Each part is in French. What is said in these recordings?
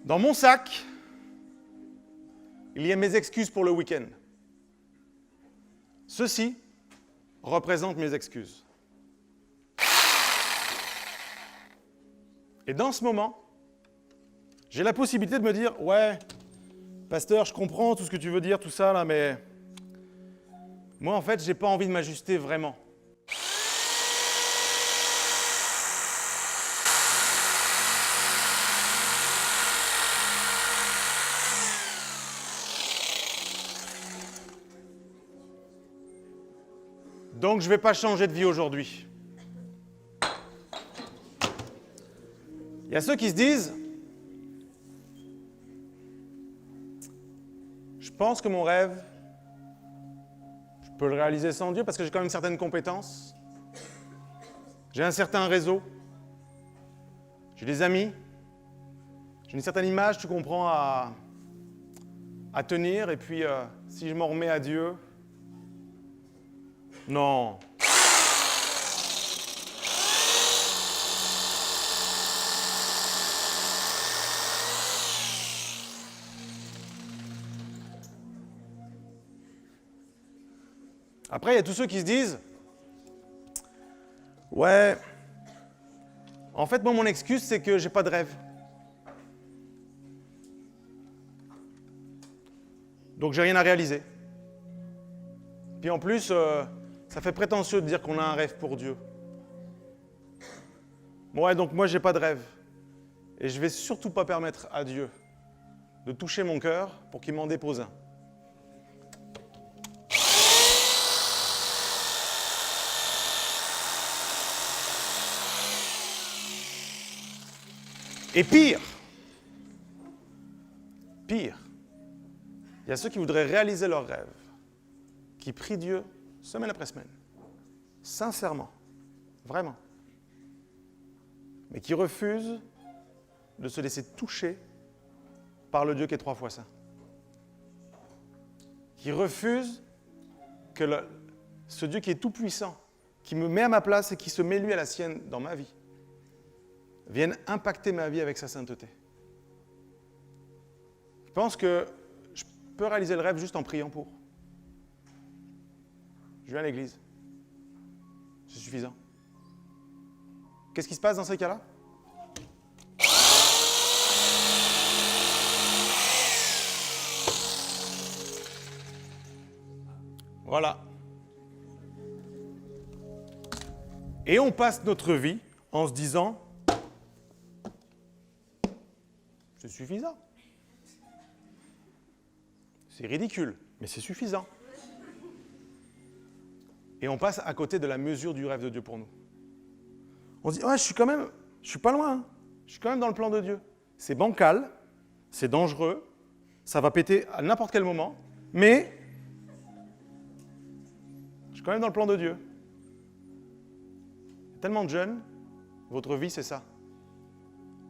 Dans mon sac, il y a mes excuses pour le week-end. Ceci représente mes excuses. Et dans ce moment, j'ai la possibilité de me dire « Ouais, pasteur, je comprends tout ce que tu veux dire, tout ça, là, mais moi, en fait, j'ai pas envie de m'ajuster vraiment. » Donc, je ne vais pas changer de vie aujourd'hui. Il y a ceux qui se disent « Je pense que mon rêve, je peux le réaliser sans Dieu parce que j'ai quand même certaines compétences. J'ai un certain réseau. J'ai des amis. J'ai une certaine image, tu comprends, à tenir. Et puis, si je m'en remets à Dieu, non. » Après, il y a tous ceux qui se disent « Ouais, en fait, moi, mon excuse, c'est que j'ai pas de rêve. Donc, j'ai rien à réaliser. Puis en plus, ça fait prétentieux de dire qu'on a un rêve pour Dieu. Ouais, donc moi, j'ai pas de rêve. Et je vais surtout pas permettre à Dieu de toucher mon cœur pour qu'il m'en dépose un. » Et pire, il y a ceux qui voudraient réaliser leurs rêves, qui prient Dieu semaine après semaine, sincèrement, vraiment, mais qui refusent de se laisser toucher par le Dieu qui est 3 fois saint. Qui refusent que ce Dieu qui est tout puissant, qui me met à ma place et qui se met lui à la sienne dans ma vie, vienne impacter ma vie avec sa sainteté. Je pense que je peux réaliser le rêve juste en priant pour. Je viens à l'église. C'est suffisant. Qu'est-ce qui se passe dans ces cas-là? Voilà. Et on passe notre vie en se disant « C'est suffisant. C'est ridicule, mais c'est suffisant. » Et on passe à côté de la mesure du rêve de Dieu pour nous. On se dit « Ouais, je suis pas loin. Hein. Je suis quand même dans le plan de Dieu. C'est bancal, c'est dangereux, ça va péter à n'importe quel moment, mais je suis quand même dans le plan de Dieu. » Tellement de jeunes, votre vie, c'est ça.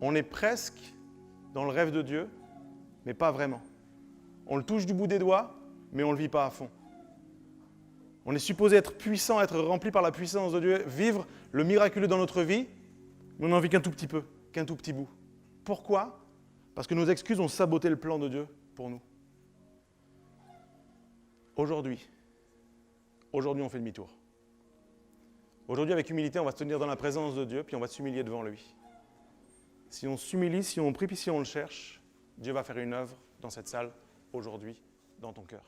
On est presque dans le rêve de Dieu, mais pas vraiment. On le touche du bout des doigts, mais on ne le vit pas à fond. On est supposé être puissant, être rempli par la puissance de Dieu, vivre le miraculeux dans notre vie, mais on n'en vit qu'un tout petit peu, qu'un tout petit bout. Pourquoi? Parce que nos excuses ont saboté le plan de Dieu pour nous. Aujourd'hui, on fait demi-tour. Aujourd'hui, avec humilité, on va se tenir dans la présence de Dieu, puis on va s'humilier devant lui. Si on s'humilie, si on prie, puis si on le cherche, Dieu va faire une œuvre dans cette salle, aujourd'hui, dans ton cœur.